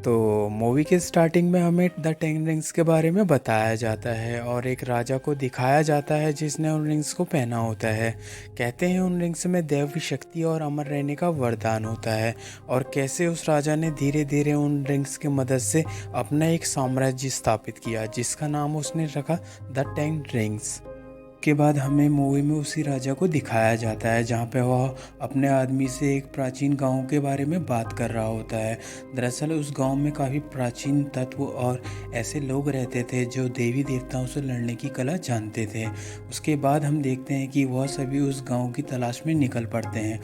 तो मूवी के स्टार्टिंग में हमें द टेन रिंग्स के बारे में बताया जाता है और एक राजा को दिखाया जाता है जिसने उन रिंग्स को पहना होता है। कहते हैं उन रिंग्स में दैवी शक्ति और अमर रहने का वरदान होता है और कैसे उस राजा ने धीरे धीरे उन रिंग्स की मदद से अपना एक साम्राज्य स्थापित किया जिसका नाम उसने रखा द टेन रिंग्स। के बाद हमें मूवी में उसी राजा को दिखाया जाता है जहाँ पे वह अपने आदमी से एक प्राचीन गांव के बारे में बात कर रहा होता है। दरअसल उस गांव में काफ़ी प्राचीन तत्व और ऐसे लोग रहते थे जो देवी देवताओं से लड़ने की कला जानते थे। उसके बाद हम देखते हैं कि वह सभी उस गांव की तलाश में निकल पड़ते हैं।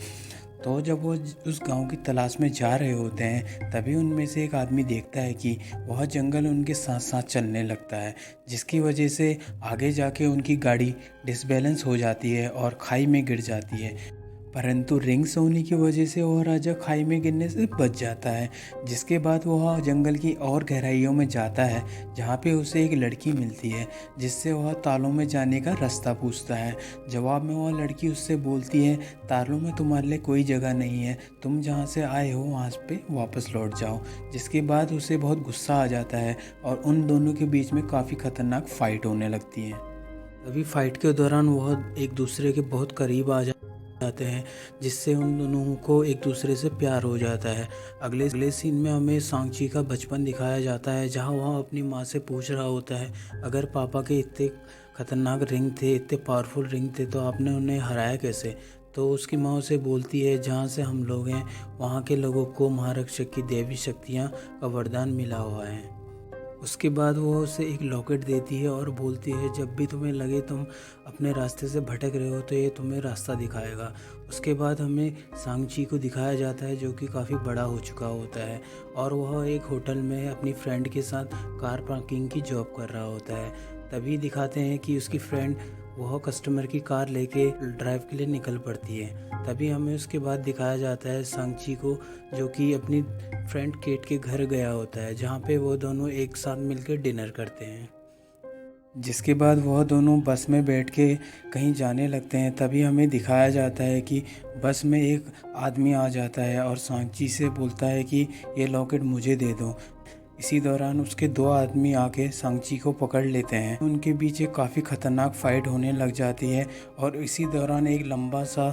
तो जब वो उस गांव की तलाश में जा रहे होते हैं तभी उनमें से एक आदमी देखता है कि वह जंगल उनके साथ साथ चलने लगता है, जिसकी वजह से आगे जाके उनकी गाड़ी डिसबैलेंस हो जाती है और खाई में गिर जाती है। परंतु रिंग्स होने की वजह से वह राजा खाई में गिरने से बच जाता है। जिसके बाद वह जंगल की और गहराइयों में जाता है जहाँ पे उसे एक लड़की मिलती है जिससे वह तालों में जाने का रास्ता पूछता है। जवाब में वह लड़की उससे बोलती है, तालों में तुम्हारे लिए कोई जगह नहीं है, तुम जहाँ से आए हो वहाँ पे वापस लौट जाओ। जिसके बाद उसे बहुत गुस्सा आ जाता है और उन दोनों के बीच में काफ़ी खतरनाक फाइट होने लगती है। तभी फाइट के दौरान वह एक दूसरे के बहुत करीब आ जाते हैं जिससे उन दोनों को एक दूसरे से प्यार हो जाता है। अगले सीन में हमें सांची का बचपन दिखाया जाता है जहां वह अपनी माँ से पूछ रहा होता है, अगर पापा के इतने खतरनाक रिंग थे, इतने पावरफुल रिंग थे, तो आपने उन्हें हराया कैसे? तो उसकी माँ उसे बोलती है, जहाँ से हम लोग हैं वहाँ के लोगों को महारक्षक की देवी शक्तियाँ का वरदान मिला हुआ है। उसके बाद वो उसे एक लॉकेट देती है और बोलती है, जब भी तुम्हें लगे तुम अपने रास्ते से भटक रहे हो तो ये तुम्हें रास्ता दिखाएगा। उसके बाद हमें सांची को दिखाया जाता है जो कि काफ़ी बड़ा हो चुका होता है और वह एक होटल में अपनी फ्रेंड के साथ कार पार्किंग की जॉब कर रहा होता है। तभी दिखाते हैं कि उसकी फ्रेंड वह कस्टमर की कार लेके ड्राइव के लिए निकल पड़ती है। तभी हमें उसके बाद दिखाया जाता है सांची को जो कि अपनी फ्रेंड केट के घर गया होता है जहाँ पे वो दोनों एक साथ मिलकर डिनर करते हैं। जिसके बाद वह दोनों बस में बैठ के कहीं जाने लगते हैं। तभी हमें दिखाया जाता है कि बस में एक आदमी आ जाता है और सांची से बोलता है कि ये लॉकेट मुझे दे दो। इसी दौरान उसके दो आदमी आके सांची को पकड़ लेते हैं। उनके बीच एक काफ़ी खतरनाक फाइट होने लग जाती है और इसी दौरान एक लंबा सा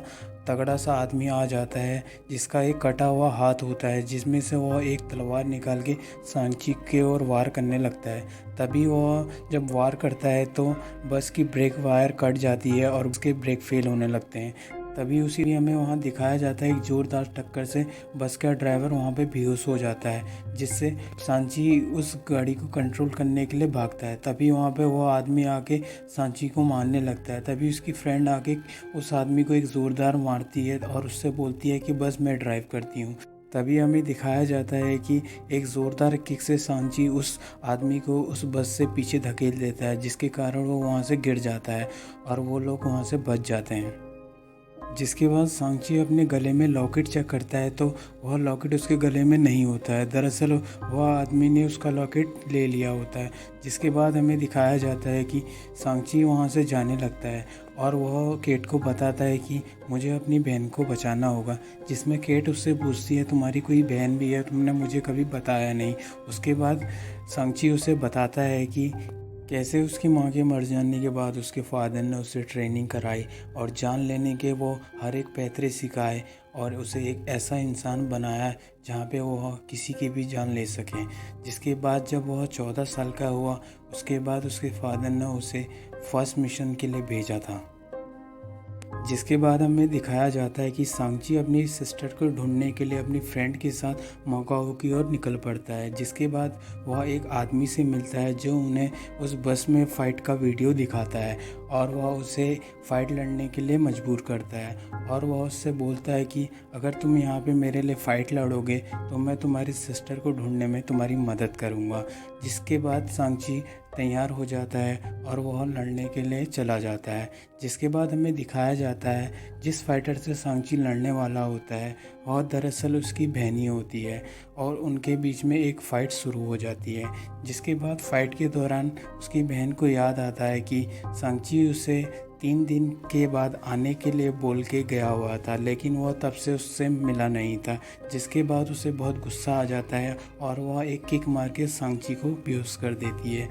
तगड़ा सा आदमी आ जाता है जिसका एक कटा हुआ हाथ होता है, जिसमें से वह एक तलवार निकाल के सांची के ओर वार करने लगता है। तभी वह जब वार करता है तो बस की ब्रेक वायर कट जाती है और उसके ब्रेक फेल होने लगते हैं। तभी उसी हमें वहाँ दिखाया जाता है एक ज़ोरदार टक्कर से बस का ड्राइवर वहाँ पे बेहोश हो जाता है, जिससे सांची उस गाड़ी को कंट्रोल करने के लिए भागता है। तभी वहाँ पे वो आदमी आके सांची को मारने लगता है। तभी उसकी फ्रेंड आके उस आदमी को एक ज़ोरदार मारती है और उससे बोलती है कि बस मैं ड्राइव करती हूँ। तभी हमें दिखाया जाता है कि एक ज़ोरदार किक से सांची उस आदमी को उस बस से पीछे धकेल देता है, जिसके कारण वो वहाँ से गिर जाता है और वो लोग वहाँ से बच जाते हैं। जिसके बाद सांची अपने गले में लॉकेट चेक करता है तो वह लॉकेट उसके गले में नहीं होता है। दरअसल वह आदमी ने उसका लॉकेट ले लिया होता है। जिसके बाद हमें दिखाया जाता है कि सांची वहाँ से जाने लगता है और वह केट को बताता है कि मुझे अपनी बहन को बचाना होगा। जिसमें केट उससे पूछती है, तुम्हारी कोई बहन भी है? तुमने मुझे कभी बताया नहीं। उसके बाद सांची उसे बताता है कि कैसे उसकी माँ के मर जाने के बाद उसके फादर ने उसे ट्रेनिंग कराई और जान लेने के वो हर एक पैतरे सिखाए और उसे एक ऐसा इंसान बनाया जहाँ पे वो किसी की भी जान ले सके। जिसके बाद जब वह 14 साल का हुआ उसके बाद उसके फादर ने उसे फर्स्ट मिशन के लिए भेजा था। जिसके बाद हमें दिखाया जाता है कि सांची अपनी सिस्टर को ढूंढने के लिए अपनी फ्रेंड के साथ मोकाओ की ओर निकल पड़ता है। जिसके बाद वह एक आदमी से मिलता है जो उन्हें उस बस में फ़ाइट का वीडियो दिखाता है और वह उसे फ़ाइट लड़ने के लिए मजबूर करता है और वह उससे बोलता है कि अगर तुम यहाँ पे मेरे लिए फ़ाइट लड़ोगे तो मैं तुम्हारी सिस्टर को ढूंढने में तुम्हारी मदद करूँगा। जिसके बाद सांची तैयार हो जाता है और वह लड़ने के लिए चला जाता है। जिसके बाद हमें दिखाया जाता है जिस फाइटर से सांची लड़ने वाला होता है वह दरअसल उसकी बहनी होती है और उनके बीच में एक फ़ाइट शुरू हो जाती है। जिसके बाद फ़ाइट के दौरान उसकी बहन को याद आता है कि सांची उसे 3 दिन के बाद आने के लिए बोल के गया हुआ था, लेकिन वह तब से उससे मिला नहीं था, जिसके बाद उसे बहुत गुस्सा आ जाता है और वह एक किक मार के सांची को बेहोश कर देती है।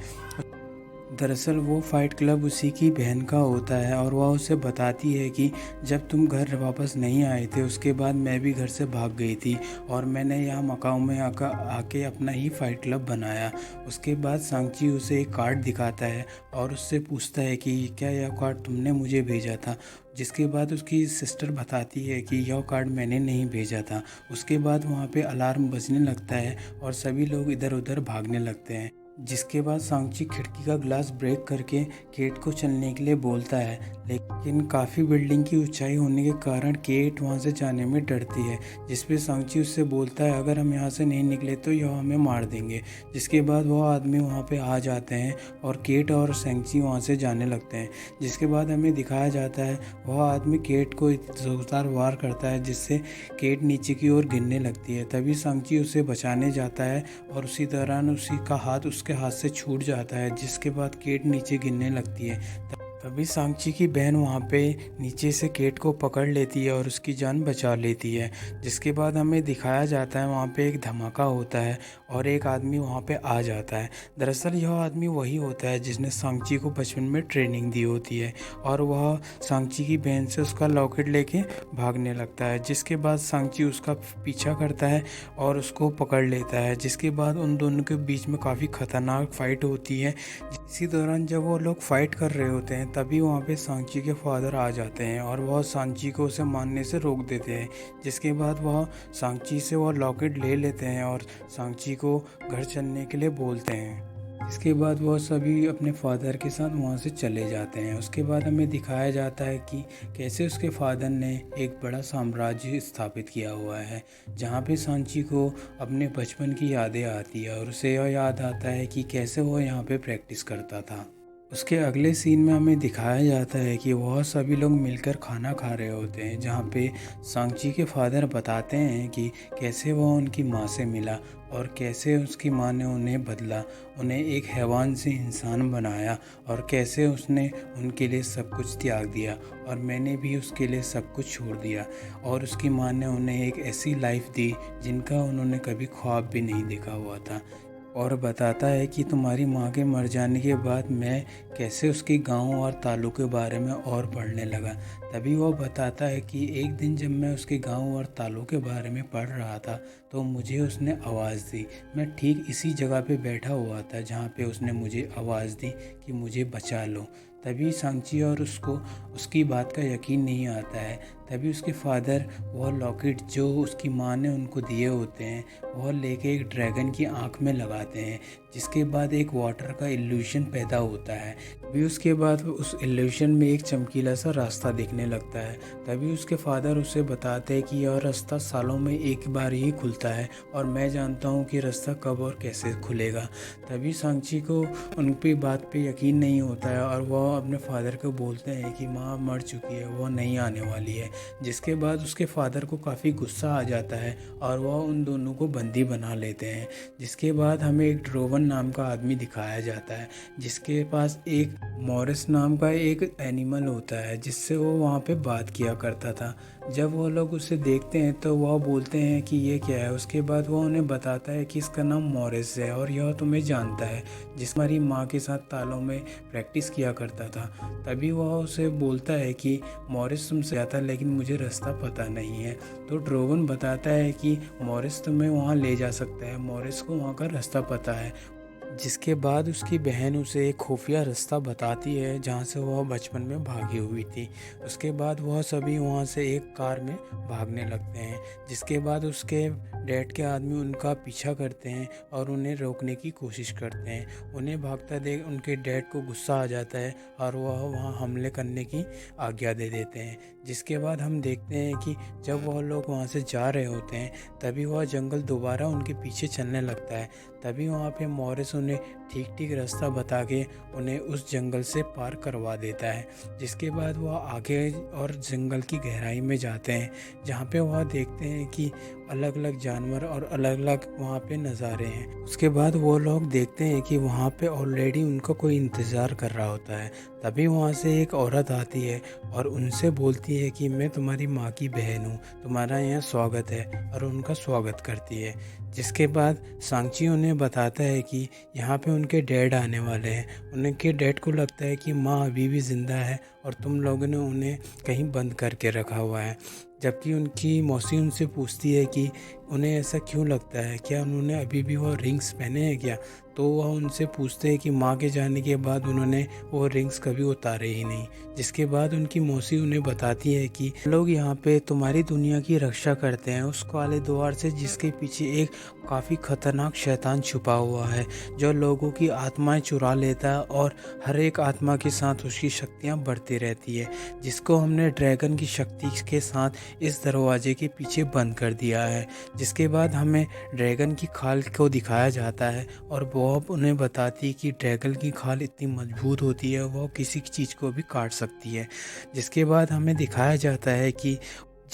दरअसल वो फ़ाइट क्लब उसी की बहन का होता है और वह उसे बताती है कि जब तुम घर वापस नहीं आए थे उसके बाद मैं भी घर से भाग गई थी और मैंने यहाँ मकाऊ में आके अपना ही फ़ाइट क्लब बनाया। उसके बाद सांची उसे एक कार्ड दिखाता है और उससे पूछता है कि क्या यह कार्ड तुमने मुझे भेजा था। जिसके बाद उसकी सिस्टर बताती है कि यह कार्ड मैंने नहीं भेजा था। उसके बाद वहाँ पे अलार्म बजने लगता है और सभी लोग इधर उधर भागने लगते हैं। जिसके बाद सांची खिड़की का ग्लास ब्रेक करके केट को चलने के लिए बोलता है, लेकिन काफ़ी बिल्डिंग की ऊंचाई होने के कारण केट वहां से जाने में डरती है। जिस पे सांची उससे बोलता है अगर हम यहाँ से नहीं निकले तो यह हमें मार देंगे। जिसके बाद वह आदमी वहां पे आ जाते हैं और केट और सांची वहां से जाने लगते हैं। जिसके बाद हमें दिखाया जाता है वह आदमी केट को जोरदार वार करता है, जिससे केट नीचे की ओर गिरने लगती है। तभी सांची उसे बचाने जाता है और उसी दौरान उसी का हाथ उसके हाथ से छूट जाता है, जिसके बाद केट नीचे गिरने लगती है। तभी सांची की बहन वहाँ पे नीचे से केट को पकड़ लेती है और उसकी जान बचा लेती है। जिसके बाद हमें दिखाया जाता है वहाँ पे एक धमाका होता है और एक आदमी वहाँ पे आ जाता है। दरअसल यह आदमी वही होता है जिसने सांची को बचपन में ट्रेनिंग दी होती है और वह सांची की बहन से उसका लॉकेट लेके भागने लगता है। जिसके बाद सांची उसका पीछा करता है और उसको पकड़ लेता है। जिसके बाद उन दोनों के बीच में काफ़ी खतरनाक फाइट होती है। इसी दौरान जब वो लोग फाइट कर रहे होते हैं तभी वहाँ पे सांची के फादर आ जाते हैं और वह सांची को उसे मारने से रोक देते हैं। जिसके बाद वह सांची से वह लॉकेट ले लेते हैं और सांची को घर चलने के लिए बोलते हैं। इसके बाद वह सभी अपने फादर के साथ वहाँ से चले जाते हैं। उसके बाद हमें दिखाया जाता है कि कैसे उसके फादर ने एक बड़ा साम्राज्य स्थापित किया हुआ है, जहाँ पे सांची को अपने बचपन की यादें आती है और उसे यह याद आता है कि कैसे वह यहाँ पे प्रैक्टिस करता था। उसके अगले सीन में हमें दिखाया जाता है कि वह सभी लोग मिलकर खाना खा रहे होते हैं, जहाँ पे सांची के फादर बताते हैं कि कैसे वह उनकी माँ से मिला और कैसे उसकी माँ ने उन्हें बदला, उन्हें एक हैवान से इंसान बनाया और कैसे उसने उनके लिए सब कुछ त्याग दिया और मैंने भी उसके लिए सब कुछ छोड़ दिया। और उसकी माँ ने उन्हें एक ऐसी लाइफ दी जिनका उन्होंने कभी ख्वाब भी नहीं देखा हुआ था। और बताता है कि तुम्हारी माँ के मर जाने के बाद मैं कैसे उसके गांव और तालों के बारे में और पढ़ने लगा। तभी वो बताता है कि एक दिन जब मैं उसके गांव और तालों के बारे में पढ़ रहा था तो मुझे उसने आवाज़ दी। मैं ठीक इसी जगह पे बैठा हुआ था जहाँ पे उसने मुझे आवाज़ दी कि मुझे बचा लो। तभी सांची और उसको उसकी बात का यकीन नहीं आता है। तभी उसके फादर वह लॉकेट जो उसकी माँ ने उनको दिए होते हैं वह लेके एक ड्रैगन की आँख में लगाते हैं, जिसके बाद एक वाटर का इल्यूशन पैदा होता है। तभी उसके बाद उस इल्यूशन में एक चमकीला सा रास्ता दिखने लगता है। तभी उसके फादर उसे बताते हैं कि यह रास्ता सालों में एक बार ही खुलता है और मैं जानता हूँ कि रास्ता कब और कैसे खुलेगा। तभी सांची को उनकी बात पे यकीन नहीं होता है और वह अपने फादर को बोलते हैं कि माँ मर चुकी है, वह नहीं आने वाली है। जिसके बाद उसके फादर को काफ़ी गुस्सा आ जाता है और वह उन दोनों को बंदी बना लेते हैं। जिसके बाद हमें एक ड्रोवन नाम का आदमी दिखाया जाता है, जिसके पास एक मॉरिस नाम का एक एनिमल होता है जिससे वो वहाँ पे बात किया करता था। जब वो लोग उसे देखते हैं तो वह बोलते हैं कि ये क्या है। उसके बाद वो उन्हें बताता है कि इसका नाम मॉरिस है और यह तुम्हें जानता है, जिस हमारी माँ के साथ तालों में प्रैक्टिस किया करता था। तभी वह उसे बोलता है कि मॉरिस तुमसे आता लेकिन मुझे रास्ता पता नहीं है। तो ड्रोवन बताता है कि मॉरिस तुम्हें वहाँ ले जा सकता है, मॉरिस को वहाँ का रास्ता पता है। जिसके बाद उसकी बहन उसे एक खुफिया रास्ता बताती है जहाँ से वह बचपन में भागी हुई थी। उसके बाद वह सभी वहाँ से एक कार में भागने लगते हैं। जिसके बाद उसके डैड के आदमी उनका पीछा करते हैं और उन्हें रोकने की कोशिश करते हैं। उन्हें भागता देख उनके डैड को गुस्सा आ जाता है और वह वहाँ हमले करने की आज्ञा दे देते हैं। जिसके बाद हम देखते हैं कि जब वह लोग वहाँ से जा रहे होते हैं तभी वह जंगल दोबारा उनके पीछे चलने लगता है। तभी वहाँ पे मॉरिस उन्हें ठीक ठीक रास्ता बता के उन्हें उस जंगल से पार करवा देता है। जिसके बाद वह आगे और जंगल की गहराई में जाते हैं, जहाँ पे वह देखते हैं कि अलग अलग जानवर और अलग अलग वहाँ पे नज़ारे हैं। उसके बाद वो लोग देखते हैं कि वहाँ पे ऑलरेडी उनका कोई इंतज़ार कर रहा होता है। तभी वहाँ से एक औरत आती है और उनसे बोलती है कि मैं तुम्हारी माँ की बहन हूँ, तुम्हारा यहाँ स्वागत है, और उनका स्वागत करती है। जिसके बाद सांची उन्हें बताता है कि यहाँ पे उनके डैड आने वाले हैं। उनके डैड को लगता है कि माँ अभी भी ज़िंदा है और तुम लोगों ने उन्हें कहीं बंद करके रखा हुआ है। जबकि उनकी मौसी उनसे पूछती है कि उन्हें ऐसा क्यों लगता है, क्या उन्होंने अभी भी वो रिंग्स पहने हैं क्या? तो वह उनसे पूछते हैं कि माँ के जाने के बाद उन्होंने वो रिंग्स कभी उतारे ही नहीं। जिसके बाद उनकी मौसी उन्हें बताती है कि लोग यहाँ पे तुम्हारी दुनिया की रक्षा करते हैं उस काले द्वार से, जिसके पीछे एक काफ़ी खतरनाक शैतान छुपा हुआ है जो लोगों की आत्माएं चुरा लेता है और हर एक आत्मा के साथ उसकी शक्तियाँ बढ़ती रहती है, जिसको हमने ड्रैगन की शक्ति के साथ इस दरवाजे के पीछे बंद कर दिया है। जिसके बाद हमें ड्रैगन की खाल को दिखाया जाता है और बॉब उन्हें बताती है कि ड्रैगन की खाल इतनी मजबूत होती है वो किसी चीज़ को भी काट सकती है। जिसके बाद हमें दिखाया जाता है कि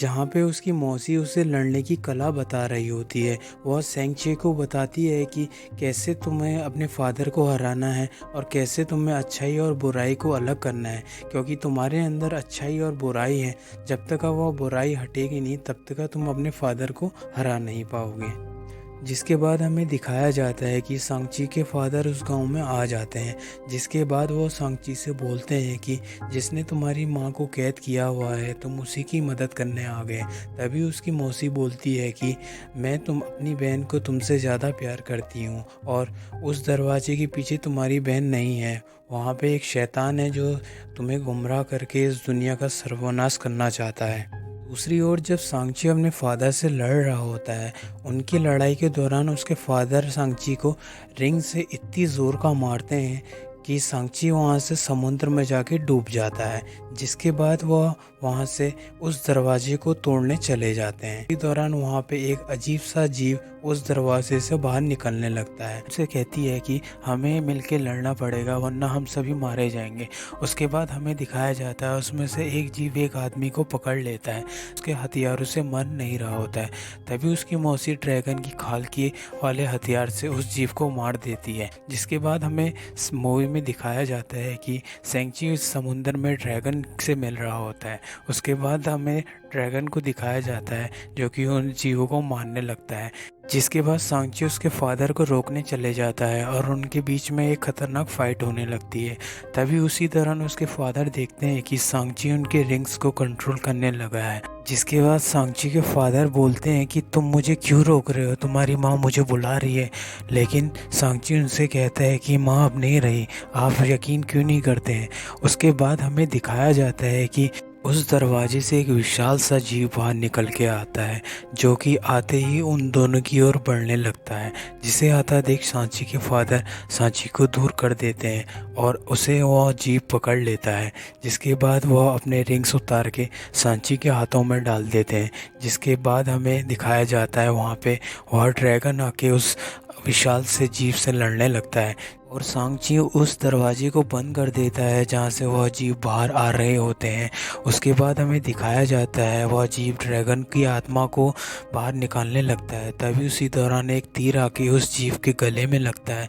जहाँ पे उसकी मौसी उसे लड़ने की कला बता रही होती है, वह सेंगचे को बताती है कि कैसे तुम्हें अपने फादर को हराना है और कैसे तुम्हें अच्छाई और बुराई को अलग करना है, क्योंकि तुम्हारे अंदर अच्छाई और बुराई है। जब तक वह बुराई हटेगी नहीं तब तक तुम अपने फादर को हरा नहीं पाओगे। जिसके बाद हमें दिखाया जाता है कि सांची के फादर उस गांव में आ जाते हैं। जिसके बाद वो सांची से बोलते हैं कि जिसने तुम्हारी माँ को कैद किया हुआ है तुम उसी की मदद करने आ गए। तभी उसकी मौसी बोलती है कि मैं अपनी बहन को तुमसे ज़्यादा प्यार करती हूँ और उस दरवाजे के पीछे तुम्हारी बहन नहीं है, वहाँ पे एक शैतान है जो तुम्हें गुमराह करके इस दुनिया का सर्वनाश करना चाहता है। दूसरी ओर जब सांची अपने फादर से लड़ रहा होता है, उनकी लड़ाई के दौरान उसके फादर सांची को रिंग से इतनी ज़ोर का मारते हैं कि सांची वहाँ से समुद्र में जाके डूब जाता है। जिसके बाद वह वहाँ से उस दरवाजे को तोड़ने चले जाते हैं। इसी दौरान वहाँ पे एक अजीब सा जीव उस दरवाजे से बाहर निकलने लगता है। उसे कहती है कि हमें मिलके लड़ना पड़ेगा वरना हम सभी मारे जाएंगे। उसके बाद हमें दिखाया जाता है उसमें से एक जीव एक आदमी को पकड़ लेता है, उसके हथियारों से मर नहीं रहा होता है। तभी उसकी मौसी ड्रैगन की खाल के वाले हथियार से उस जीव को मार देती है। जिसके बाद हमें मूवी में दिखाया जाता है कि सेंची उस समुद्र में ड्रैगन से मिल रहा होता है। उसके बाद हमें ड्रैगन को दिखाया जाता है जो कि उन जीवों को मारने लगता है। जिसके बाद सांची उसके फादर को रोकने चले जाता है और उनके बीच में एक खतरनाक फाइट होने लगती है। तभी उसी दौरान उसके फादर देखते हैं कि सांची उनके रिंग्स को कंट्रोल करने लगा है। जिसके बाद सांची के फादर बोलते हैं कि तुम मुझे क्यों रोक रहे हो, तुम्हारी माँ मुझे बुला रही है। लेकिन सांची उनसे कहता है कि माँ अब नहीं रही, आप यकीन क्यों नहीं करते हैं। उसके बाद हमें दिखाया जाता है कि उस दरवाजे से एक विशाल सा जीव बाहर निकल के आता है जो कि आते ही उन दोनों की ओर बढ़ने लगता है। जिसे आता देख सांची के फादर सांची को दूर कर देते हैं और उसे वह जीव पकड़ लेता है। जिसके बाद वह अपने रिंग्स उतार के सांची के हाथों में डाल देते हैं। जिसके बाद हमें दिखाया जाता है वहाँ पे वह ड्रैगन आके उस विशाल से जीव से लड़ने लगता है और सांची उस दरवाजे को बंद कर देता है जहाँ से वह जीव बाहर आ रहे होते हैं। उसके बाद हमें दिखाया जाता है वह जीव ड्रैगन की आत्मा को बाहर निकालने लगता है। तभी उसी दौरान एक तीर आके उस जीव के गले में लगता है।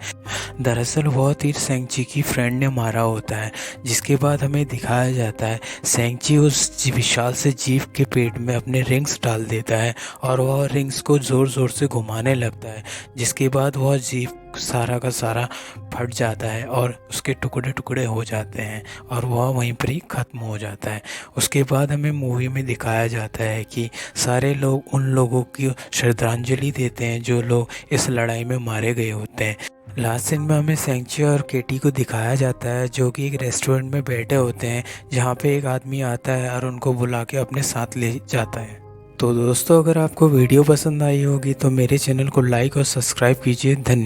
दरअसल वह तीर सेंची की फ्रेंड ने मारा होता है। जिसके बाद हमें दिखाया जाता है सेंची उस विशाल से जीव के पेट में अपने रिंग्स डाल देता है और वह रिंग्स को ज़ोर ज़ोर से घुमाने लगता है। जिसके बाद वह जीव सारा का सारा फट जाता है और उसके टुकड़े टुकड़े हो जाते हैं और वह वहीं पर ही ख़त्म हो जाता है। उसके बाद हमें मूवी में दिखाया जाता है कि सारे लोग उन लोगों की श्रद्धांजलि देते हैं जो लोग इस लड़ाई में मारे गए होते हैं। लास्ट सीन में हमें सेंची और केटी को दिखाया जाता है जो कि एक रेस्टोरेंट में बैठे होते हैं जहाँ पे एक आदमी आता है और उनको बुला के अपने साथ ले जाता है। तो दोस्तों, अगर आपको वीडियो पसंद आई होगी तो मेरे चैनल को लाइक और सब्सक्राइब कीजिए। धन्यवाद।